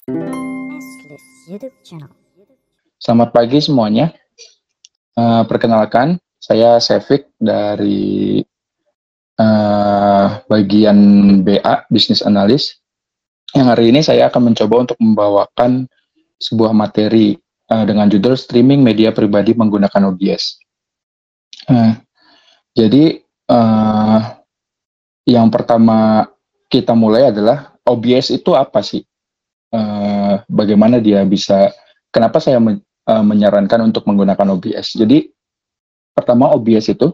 Nestlist YouTube channel. Selamat pagi semuanya. Perkenalkan, saya Sevik dari bagian BA, Business Analyst. Yang hari ini saya akan mencoba untuk membawakan sebuah materi dengan judul Streaming Media Pribadi Menggunakan OBS. Jadi, yang pertama kita mulai adalah OBS itu apa sih? Bagaimana dia bisa, kenapa saya menyarankan untuk menggunakan OBS. Jadi, pertama OBS itu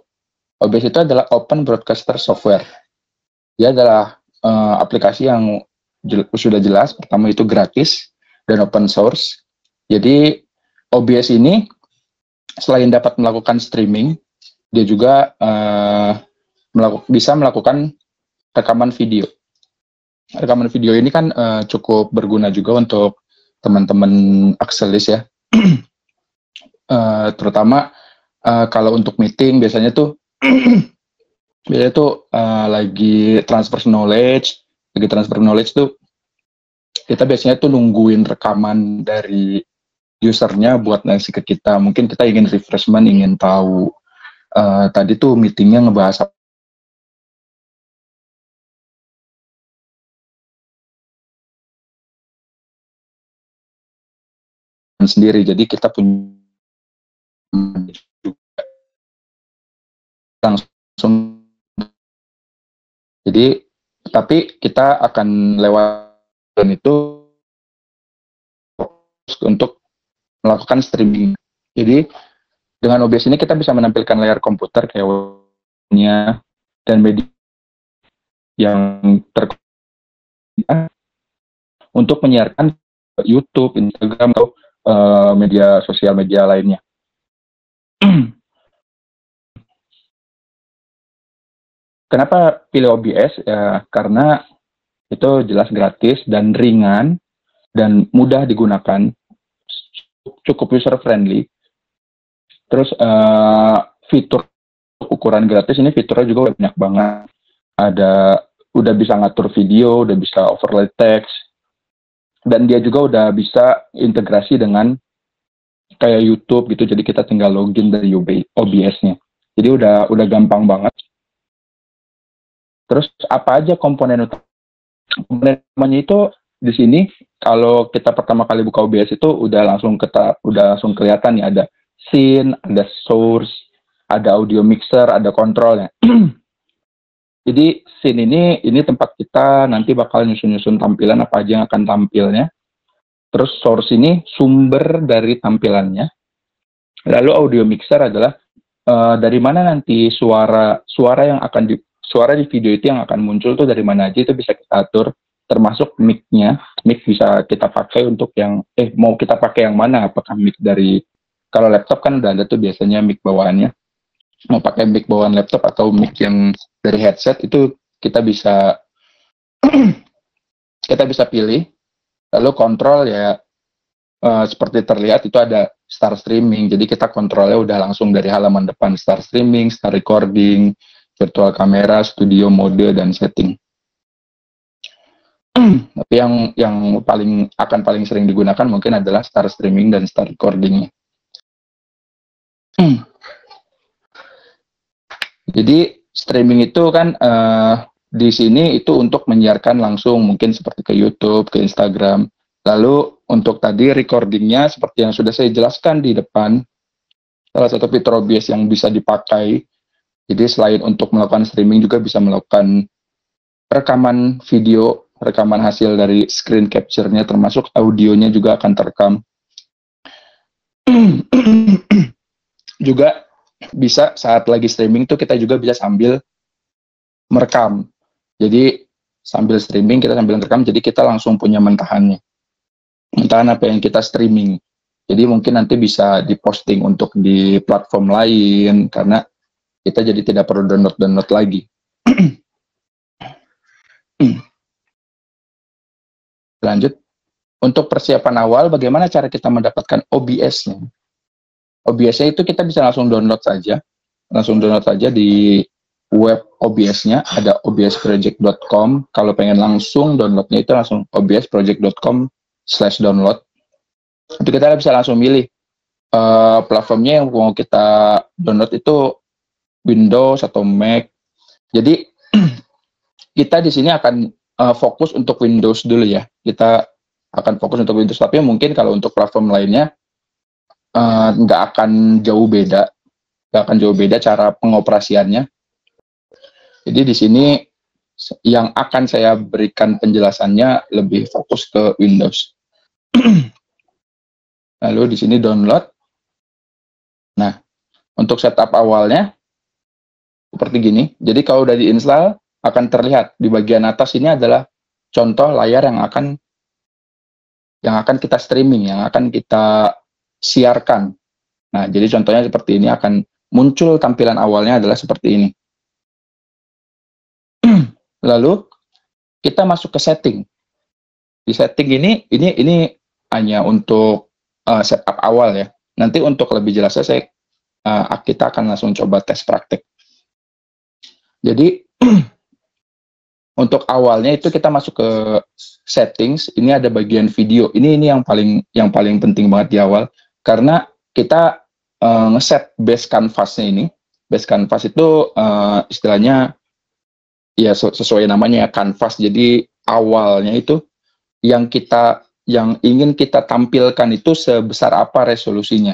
adalah Open Broadcaster Software. Dia adalah aplikasi yang sudah jelas, pertama itu gratis dan open source. Jadi, OBS ini selain dapat melakukan streaming, dia juga bisa melakukan rekaman video. Rekaman video ini kan cukup berguna juga untuk teman-teman Axelis ya. Terutama kalau untuk meeting biasanya tuh lagi transfer knowledge tuh kita biasanya tuh nungguin rekaman dari usernya buat ngasih ke kita. Mungkin kita ingin refreshment, ingin tahu tadi tuh meetingnya ngebahas apa sendiri. Jadi kita punya langsung. Jadi tapi kita akan lewat itu untuk melakukan streaming. Jadi dengan OBS ini kita bisa menampilkan layar komputer kayak dan media yang untuk menyiarkan YouTube, Instagram atau media sosial media lainnya. Kenapa pilih OBS? Ya, karena itu jelas gratis dan ringan dan mudah digunakan, cukup user friendly. Terus fitur ukuran gratis ini fiturnya juga banyak banget. Udah bisa ngatur video, udah bisa overlay text, dan dia juga udah bisa integrasi dengan kayak YouTube gitu. Jadi kita tinggal login dari OBS-nya. Jadi udah gampang banget. Terus apa aja komponen utamanya itu di sini? Kalau kita pertama kali buka OBS itu udah langsung kelihatan nih, ada scene, ada source, ada audio mixer, ada kontrolnya. Jadi scene ini tempat kita nanti bakal nyusun tampilan apa aja yang akan tampilnya. Terus source ini sumber dari tampilannya. Lalu audio mixer adalah dari mana nanti suara di video itu yang akan muncul tuh dari mana aja, itu bisa kita atur, termasuk mic-nya. Mic bisa kita pakai untuk yang mau kita pakai yang mana, apakah mic dari, kalau laptop kan udah ada tuh biasanya mic bawaannya, mau pakai mic bawaan laptop atau mic yang dari headset, itu kita bisa pilih. Lalu kontrol ya seperti terlihat itu ada start streaming, jadi kita kontrolnya udah langsung dari halaman depan, start streaming, start recording, virtual kamera, studio mode, dan setting. Tapi yang paling sering digunakan mungkin adalah start streaming dan start recording. Jadi streaming itu kan di sini itu untuk menyiarkan langsung, mungkin seperti ke YouTube, ke Instagram. Lalu untuk tadi recordingnya seperti yang sudah saya jelaskan di depan, salah satu fitur OBS yang bisa dipakai. Jadi selain untuk melakukan streaming juga bisa melakukan rekaman video, rekaman hasil dari screen capture-nya, termasuk audionya juga akan terekam. Juga bisa saat lagi streaming tuh kita juga bisa sambil merekam. Jadi sambil streaming kita sambil merekam, jadi kita langsung punya mentahan apa yang kita streaming. Jadi mungkin nanti bisa diposting untuk di platform lain, karena kita jadi tidak perlu download lagi. Lanjut, untuk persiapan awal, bagaimana cara kita mendapatkan OBS-nya? OBS-nya itu kita bisa langsung download saja di web OBS-nya, ada obsproject.com. Kalau pengen langsung downloadnya itu langsung obsproject.com download, itu kita bisa langsung milih platformnya yang mau kita download itu Windows atau Mac. Jadi kita di sini akan fokus untuk Windows dulu ya. Kita akan fokus untuk Windows, tapi mungkin kalau untuk platform lainnya nggak akan jauh beda cara pengoperasiannya. Jadi di sini yang akan saya berikan penjelasannya lebih fokus ke Windows. Lalu di sini download. Nah, untuk setup awalnya seperti gini. Jadi kalau udah diinstal akan terlihat di bagian atas ini adalah contoh layar yang akan kita streaming, yang akan kita siarkan. Nah, jadi contohnya seperti ini, akan muncul tampilan awalnya adalah seperti ini. Lalu kita masuk ke setting. Di setting ini hanya untuk setup awal ya. Nanti untuk lebih jelasnya kita akan langsung coba tes praktek. Jadi untuk awalnya itu kita masuk ke settings. Ini ada bagian video. Ini yang paling penting banget di awal, karena kita ngeset base canvasnya ini. Base canvas itu istilahnya ya sesuai namanya ya, canvas. Jadi awalnya itu yang ingin kita tampilkan itu sebesar apa resolusinya.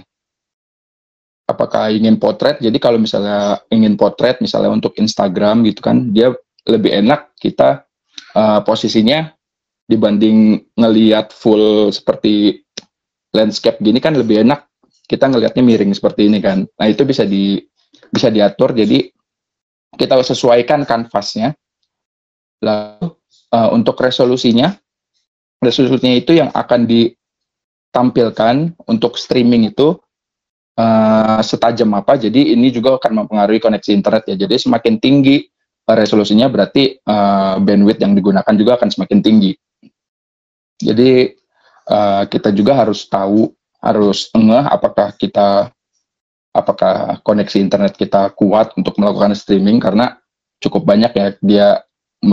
Apakah ingin potret? Jadi kalau misalnya ingin potret, misalnya untuk Instagram gitu kan, dia lebih enak kita posisinya dibanding ngelihat full seperti landscape gini kan, lebih enak kita ngelihatnya miring seperti ini kan. Nah, itu bisa diatur, jadi kita sesuaikan kanvasnya. Lalu untuk resolusinya itu yang akan ditampilkan untuk streaming itu setajam apa. Jadi ini juga akan mempengaruhi koneksi internet ya. Jadi semakin tinggi resolusinya berarti bandwidth yang digunakan juga akan semakin tinggi. Jadi kita juga harus ngeh apakah koneksi internet kita kuat untuk melakukan streaming, karena cukup banyak ya dia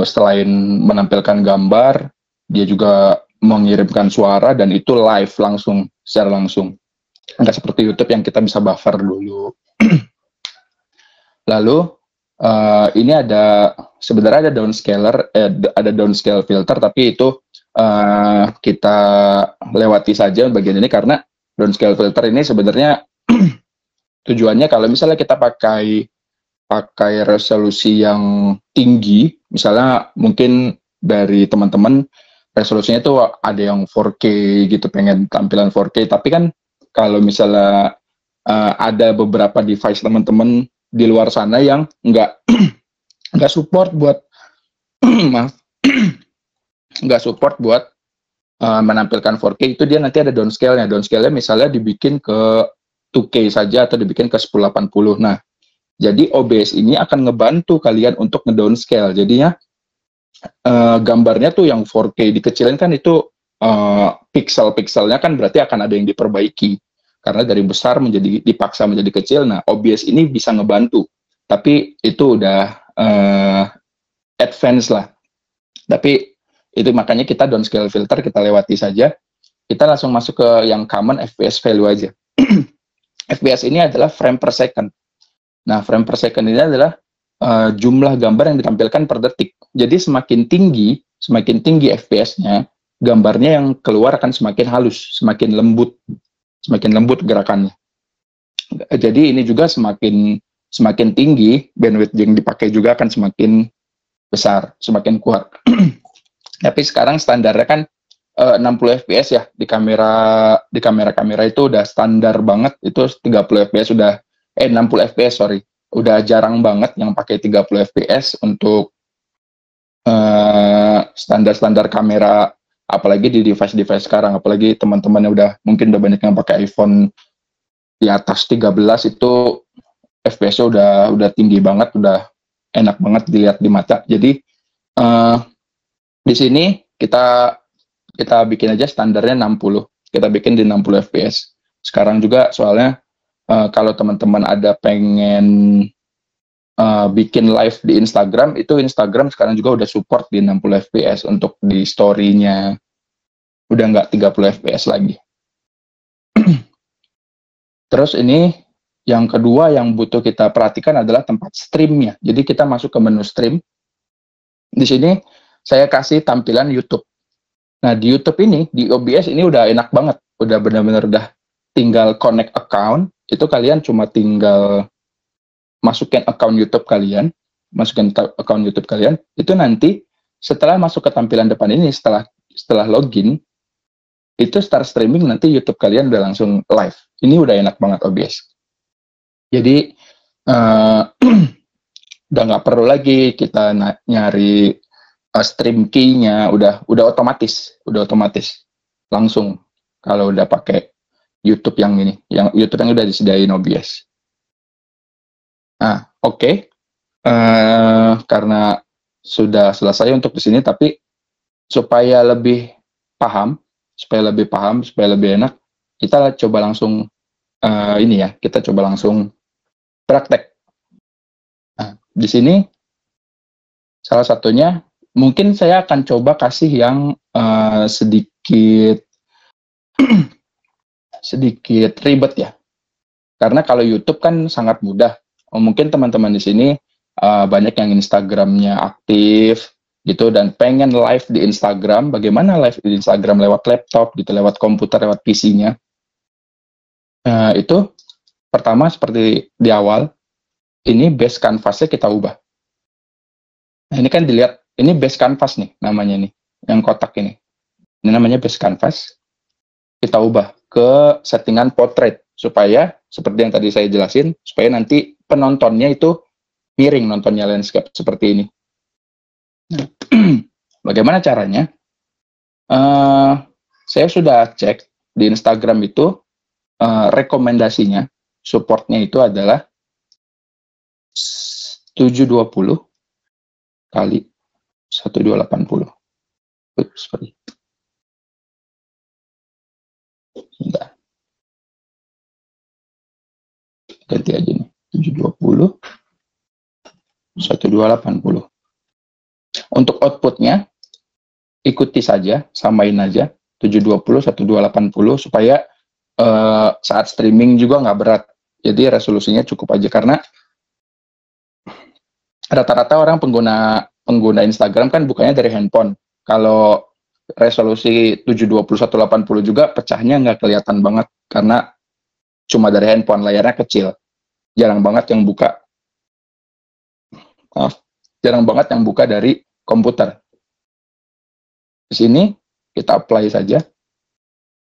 selain menampilkan gambar, dia juga mengirimkan suara dan itu live secara langsung. Nggak seperti YouTube yang kita bisa buffer dulu. Lalu ini sebenarnya ada downscale filter, tapi itu kita lewati saja bagian ini, karena downscale filter ini sebenarnya tujuannya kalau misalnya kita pakai resolusi yang tinggi, misalnya mungkin dari teman-teman resolusinya itu ada yang 4K gitu, pengen tampilan 4K, tapi kan kalau misalnya ada beberapa device teman-teman di luar sana yang nggak support buat nggak support buat menampilkan 4K, itu dia nanti ada downscale-nya. Downscale-nya misalnya dibikin ke 2K saja atau dibikin ke 1080. Nah, jadi OBS ini akan ngebantu kalian untuk ngedownscale. Jadinya gambarnya tuh yang 4K dikecilin kan, itu pixel-pixelnya kan berarti akan ada yang diperbaiki. Karena dari besar dipaksa menjadi kecil. Nah, OBS ini bisa ngebantu. Tapi itu udah advance lah. Tapi itu makanya kita downscale filter kita lewati saja. Kita langsung masuk ke yang common FPS value aja. FPS ini adalah frame per second. Nah, frame per second ini adalah jumlah gambar yang ditampilkan per detik. Jadi semakin tinggi FPS-nya, gambarnya yang keluar akan semakin halus, semakin lembut gerakannya. Jadi ini juga semakin tinggi, bandwidth yang dipakai juga akan semakin besar, semakin kuat. Tapi sekarang standarnya kan 60 fps ya, di kamera itu udah standar banget, itu 30 fps 60 fps sorry, udah jarang banget yang pakai 30 fps untuk standar kamera, apalagi di device sekarang, apalagi teman-temannya mungkin udah banyak yang pakai iPhone di atas 13, itu fps-nya udah tinggi banget, udah enak banget dilihat di mata. Jadi di sini kita bikin aja standarnya 60. Kita bikin di 60 fps. Sekarang juga soalnya kalau teman-teman ada pengen bikin live di Instagram, itu Instagram sekarang juga udah support di 60 fps untuk di story-nya. udah nggak 30 fps lagi. Terus ini yang kedua yang butuh kita perhatikan adalah tempat streamnya. Jadi kita masuk ke menu stream. Di sini saya kasih tampilan YouTube. Nah, di YouTube ini, di OBS ini udah enak banget. Udah benar-benar udah tinggal connect account. Itu kalian cuma tinggal masukin account YouTube kalian. Masukin account YouTube kalian. Itu nanti setelah masuk ke tampilan depan ini, setelah login, itu start streaming, nanti YouTube kalian udah langsung live. Ini udah enak banget OBS. Jadi udah nggak perlu lagi kita nyari stream key-nya, udah otomatis langsung kalau udah pakai YouTube yang ini, yang YouTube yang udah disediain OBS. Nah, oke. Karena sudah selesai untuk di sini, tapi supaya lebih paham, supaya lebih enak, kita coba langsung kita coba langsung praktek. Nah, di sini salah satunya mungkin saya akan coba kasih yang sedikit ribet ya. Karena kalau YouTube kan sangat mudah. Mungkin teman-teman di sini banyak yang Instagramnya aktif gitu dan pengen live di Instagram. Bagaimana live di Instagram lewat laptop gitu, lewat komputer, lewat PC-nya. Itu pertama seperti di awal, ini base canvas-nya kita ubah. Nah, ini kan dilihat, ini base canvas nih namanya nih, yang kotak ini. Ini namanya base canvas. Kita ubah ke settingan portrait supaya seperti yang tadi saya jelasin, supaya nanti penontonnya itu miring nontonnya landscape seperti ini. Nah, bagaimana caranya? Saya sudah cek di Instagram itu rekomendasinya, supportnya itu adalah 720 kali 1280. Sorry. Bentar. Ganti aja nih. 720 1280. Untuk outputnya ikuti saja, samain aja 720 1280 supaya saat streaming juga nggak berat. Jadi resolusinya cukup aja, karena rata-rata orang pengguna Instagram kan bukanya dari handphone. Kalau resolusi 720 180 juga pecahnya nggak kelihatan banget karena cuma dari handphone, layarnya kecil. Jarang banget yang buka dari komputer. Di sini kita apply saja.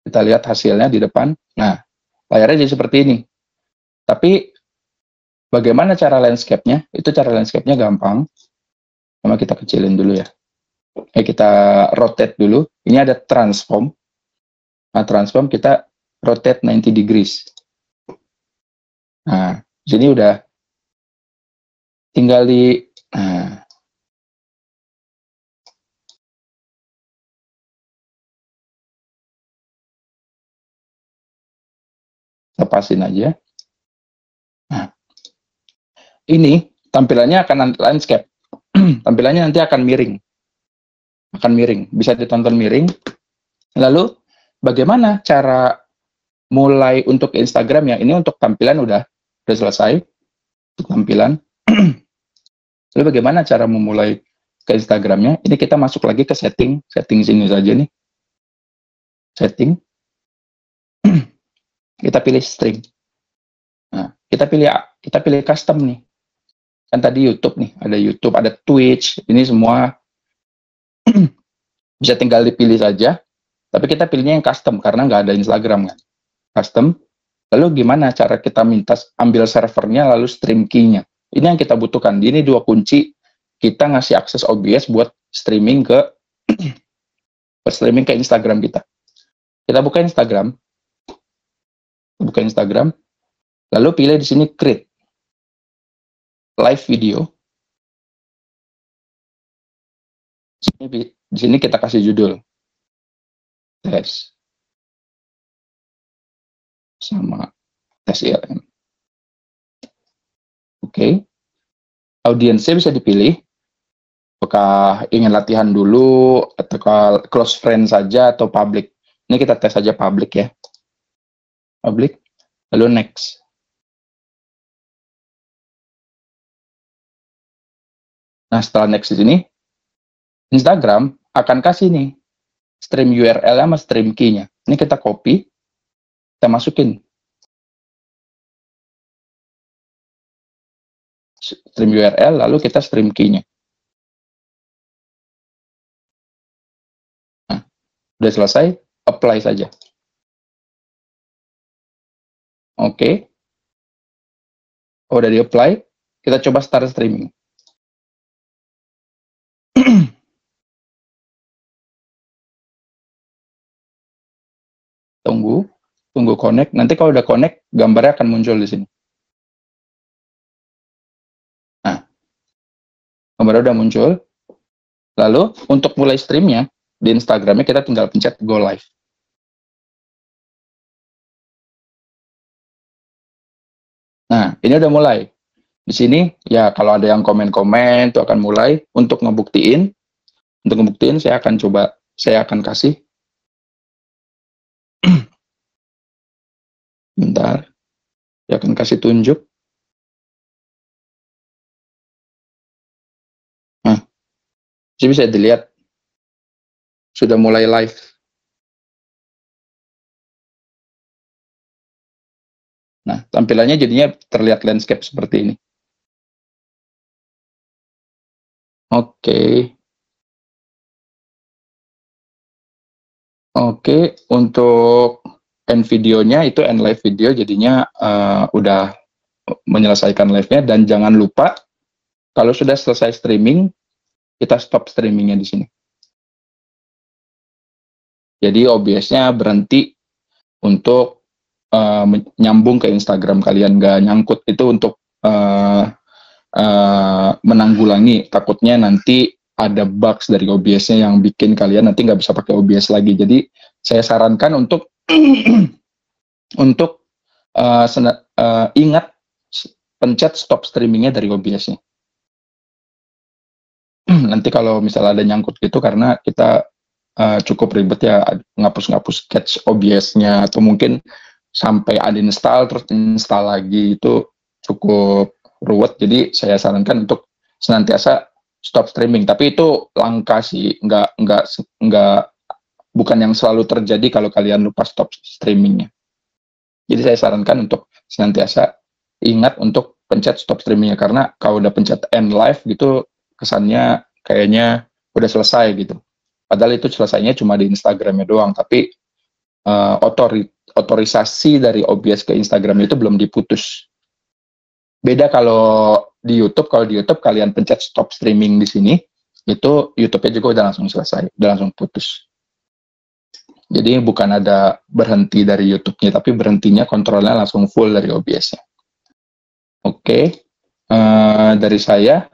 Kita lihat hasilnya di depan. Nah, layarnya jadi seperti ini. Tapi bagaimana cara landscape-nya? Itu cara landscape-nya gampang. Sama kita kecilin dulu ya. Kita rotate dulu. Ini ada transform. Nah, transform kita rotate 90 degrees. Nah, di sini udah tinggal lepasin aja. Nah, ini tampilannya akan landscape. Tampilannya nanti akan miring. Bisa ditonton miring. Lalu bagaimana cara mulai untuk Instagram ya? Ini untuk tampilan udah selesai. Untuk tampilan. Lalu bagaimana cara memulai ke Instagramnya? Ini kita masuk lagi ke setting sini saja nih. Setting. Kita pilih string. Nah, kita pilih custom nih. Kan tadi YouTube nih, ada YouTube, ada Twitch, ini semua bisa tinggal dipilih saja. Tapi kita pilihnya yang custom karena nggak ada Instagram kan. Custom. Lalu gimana cara kita minta ambil servernya lalu stream key-nya? Ini yang kita butuhkan. Ini dua kunci kita ngasih akses OBS buat streaming ke Instagram kita. Kita buka Instagram. Lalu pilih di sini create live video. Di sini kita kasih judul tes sama tes ILM. Oke. Audiensnya bisa dipilih. Apakah ingin latihan dulu, atau close friend saja, atau public. Ini kita tes saja public ya. Public, lalu next. Nah, setelah next di sini, Instagram akan kasih nih stream URL sama stream key-nya. Ini kita copy, kita masukin. Stream URL, lalu kita stream key-nya. Nah, udah selesai, apply saja. Oke. Udah di-apply, kita coba start streaming. Tunggu connect. Nanti kalau udah connect, gambarnya akan muncul di sini. Nah, gambarnya udah muncul. Lalu, untuk mulai streamnya, di Instagramnya kita tinggal pencet go live. Nah, ini udah mulai. Di sini, ya kalau ada yang komen-komen, itu akan mulai. Untuk ngebuktiin, saya akan kasih. Bentar. Saya akan kasih tunjuk. Nah, jadi bisa dilihat. Sudah mulai live. Nah, tampilannya jadinya terlihat landscape seperti ini. Oke. Oke, untuk end videonya itu end live video, jadinya udah menyelesaikan live-nya. Dan jangan lupa, kalau sudah selesai streaming, kita stop streamingnya di sini. Jadi OBS-nya berhenti untuk nyambung ke Instagram kalian, nggak nyangkut. Itu untuk menanggulangi takutnya nanti ada bugs dari OBS-nya yang bikin kalian nanti nggak bisa pakai OBS lagi. Jadi saya sarankan untuk ingat pencet stop streamingnya dari OBS-nya. Nanti kalau misalnya ada nyangkut gitu, karena kita cukup ribet ya ngapus-ngapus cache OBS-nya, atau mungkin sampai uninstall terus install lagi, itu cukup ruwet. Jadi saya sarankan untuk senantiasa stop streaming. Tapi itu langka sih, bukan yang selalu terjadi kalau kalian lupa stop streamingnya. Jadi saya sarankan untuk senantiasa ingat untuk pencet stop streamingnya, karena kalau udah pencet end live gitu, kesannya kayaknya udah selesai gitu. Padahal itu selesainya cuma di Instagramnya doang, tapi otorisasi dari OBS ke Instagram itu belum diputus. Beda kalau di YouTube. Kalau di YouTube kalian pencet stop streaming di sini, itu YouTube-nya juga udah langsung selesai, udah langsung putus. Jadi bukan ada berhenti dari YouTube-nya, tapi berhentinya kontrolnya langsung full dari OBS-nya. Oke, dari saya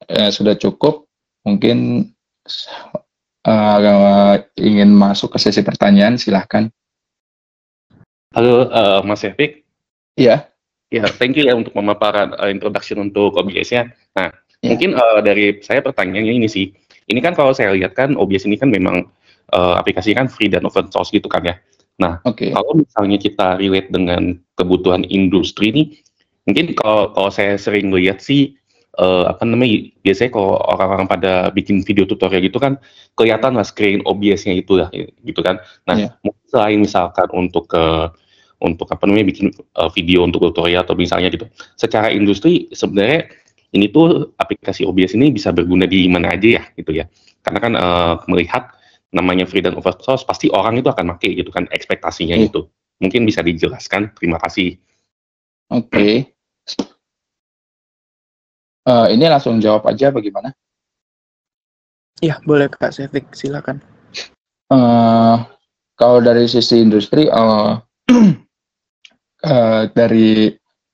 sudah cukup. Mungkin ingin masuk ke sesi pertanyaan, silahkan. Halo Mas Efik. Iya. Ya, thank you ya untuk pemaparan introduction untuk OBS-nya. Nah, mungkin dari saya pertanyaannya ini sih. Ini kan kalau saya lihat kan OBS ini kan memang aplikasi kan free dan open source gitu kan ya. Nah, kalau misalnya kita relate dengan kebutuhan industri nih, mungkin kalau saya sering lihat sih biasanya kalau orang-orang pada bikin video tutorial gitu kan kelihatan lah screen OBS-nya itu lah gitu kan. Nah, mungkin selain misalkan untuk bikin video untuk tutorial atau misalnya gitu, secara industri sebenarnya ini tuh aplikasi OBS ini bisa berguna di mana aja ya gitu ya, karena kan melihat namanya free dan open source pasti orang itu akan pakai gitu kan, ekspektasinya itu mungkin bisa dijelaskan. Terima kasih. Oke. Ini langsung jawab aja bagaimana? Iya, boleh Kak Sevik, silakan. Kalau dari sisi industri, dari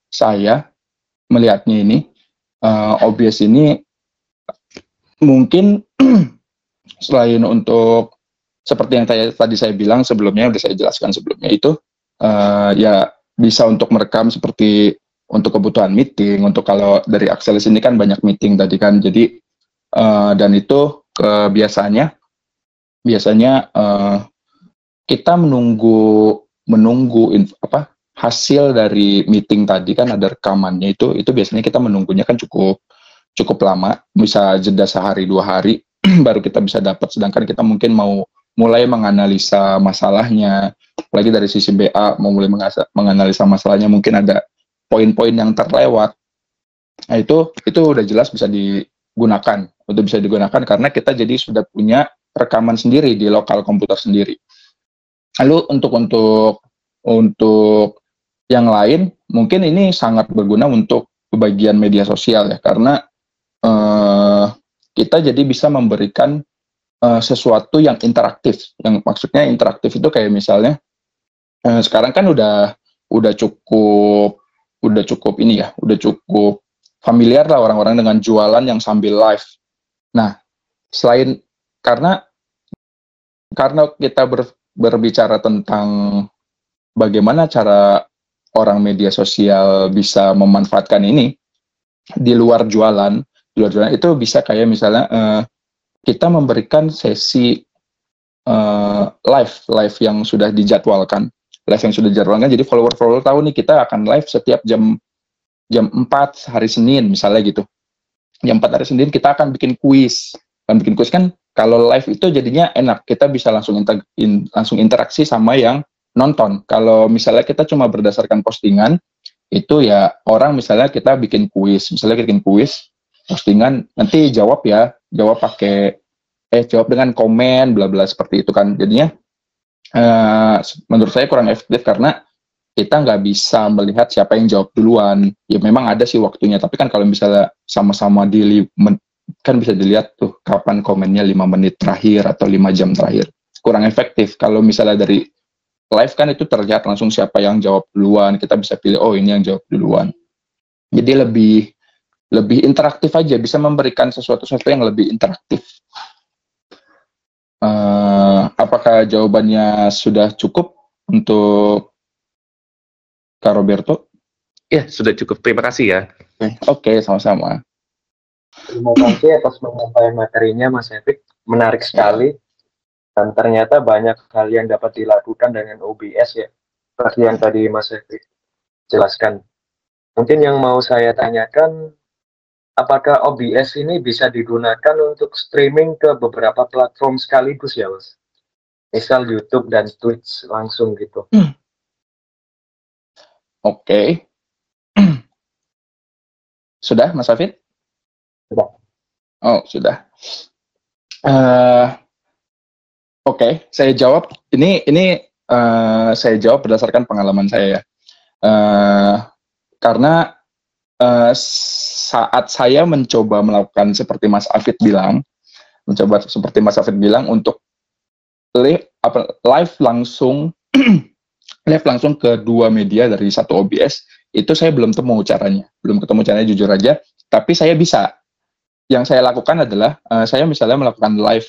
saya melihatnya ini, OBS ini mungkin selain untuk seperti yang tadi saya bilang sebelumnya, udah saya jelaskan sebelumnya itu, ya bisa untuk merekam seperti untuk kebutuhan meeting. Untuk kalau dari Axelis ini kan banyak meeting tadi kan, jadi Dan itu biasanya kita menunggu hasil dari meeting tadi, kan ada rekamannya, itu biasanya kita menunggunya kan cukup lama, bisa jeda sehari 2 hari baru kita bisa dapat. Sedangkan kita mungkin mau mulai menganalisa masalahnya, apalagi dari sisi BA mau mulai menganalisa masalahnya, mungkin ada poin-poin yang terlewat. Nah, itu udah jelas bisa digunakan karena kita jadi sudah punya rekaman sendiri di lokal komputer sendiri. Lalu untuk yang lain, mungkin ini sangat berguna untuk bagian media sosial ya, karena kita jadi bisa memberikan sesuatu yang interaktif. Yang maksudnya interaktif itu kayak misalnya sekarang kan udah cukup familiar lah orang-orang dengan jualan yang sambil live. Nah, selain karena kita berbicara tentang bagaimana cara orang media sosial bisa memanfaatkan ini di luar jualan itu bisa kayak misalnya kita memberikan sesi live yang sudah dijadwalkan. Jadi follower tahu nih kita akan live setiap jam 4 hari Senin misalnya gitu. Jam 4 hari Senin kita akan bikin kuis. Kan kalau live itu jadinya enak, kita bisa langsung interaksi sama yang nonton. Kalau misalnya kita cuma berdasarkan postingan, itu ya orang misalnya kita bikin kuis, postingan, nanti jawab dengan komen bla bla seperti itu kan. Jadinya menurut saya kurang efektif karena kita nggak bisa melihat siapa yang jawab duluan. Ya memang ada sih waktunya, tapi kan kalau misalnya sama-sama kan bisa dilihat tuh kapan komennya 5 menit terakhir atau 5 jam terakhir. Kurang efektif. Kalau misalnya dari live kan itu terlihat langsung siapa yang jawab duluan, kita bisa pilih oh ini yang jawab duluan. Jadi lebih interaktif aja, bisa memberikan sesuatu yang lebih interaktif. Apakah jawabannya sudah cukup untuk Kak Roberto? Ya, sudah cukup. Terima kasih ya. Oke, sama-sama. Terima kasih atas penyampaian materinya, Mas Epic. Menarik sekali. Dan ternyata banyak hal yang dapat dilakukan dengan OBS ya. Seperti yang tadi Mas Epic jelaskan. Mungkin yang mau saya tanyakan, apakah OBS ini bisa digunakan untuk streaming ke beberapa platform sekaligus ya, Mas? Misal YouTube dan Twitch langsung gitu. Oke. Sudah, Mas Hafid? Sudah. Oh, sudah. Oke, saya jawab. Ini saya jawab berdasarkan pengalaman saya ya. Karena saat saya mencoba melakukan seperti Mas Hafid bilang, untuk live langsung ke dua media dari satu OBS, itu saya belum ketemu caranya jujur aja. Tapi saya bisa. Yang saya lakukan adalah saya misalnya melakukan live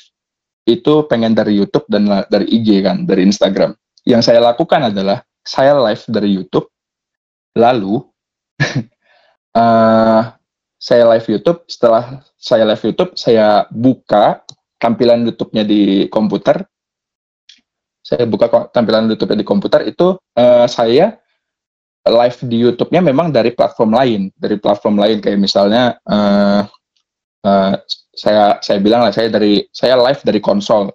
itu pengen dari YouTube dan dari IG kan, dari Instagram. Yang saya lakukan adalah saya live dari YouTube, lalu saya live YouTube. Setelah saya live YouTube, saya buka tampilan YouTube-nya di komputer. Itu saya live di YouTube-nya memang dari platform lain kayak misalnya saya bilang lah saya live dari konsol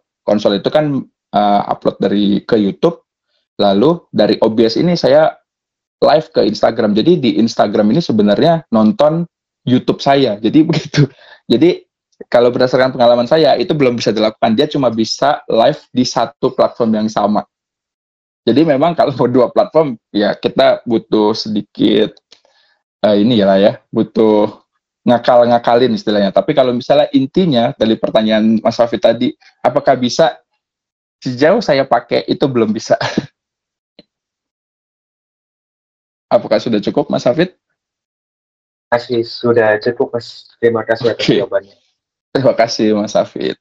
itu kan upload ke YouTube, lalu dari OBS ini saya live ke Instagram. Jadi di Instagram ini sebenarnya nonton YouTube saya, jadi begitu. Jadi kalau berdasarkan pengalaman saya itu belum bisa dilakukan, dia cuma bisa live di satu platform yang sama. Jadi memang kalau mau dua platform ya kita butuh sedikit butuh ngakalin istilahnya. Tapi kalau misalnya intinya dari pertanyaan Mas Hafid tadi, apakah bisa? Sejauh saya pakai itu belum bisa. Apakah sudah cukup, Mas Hafid? Masih sudah cukup, Mas. Terima kasih atas jawabannya. Terima kasih, Mas Hafid.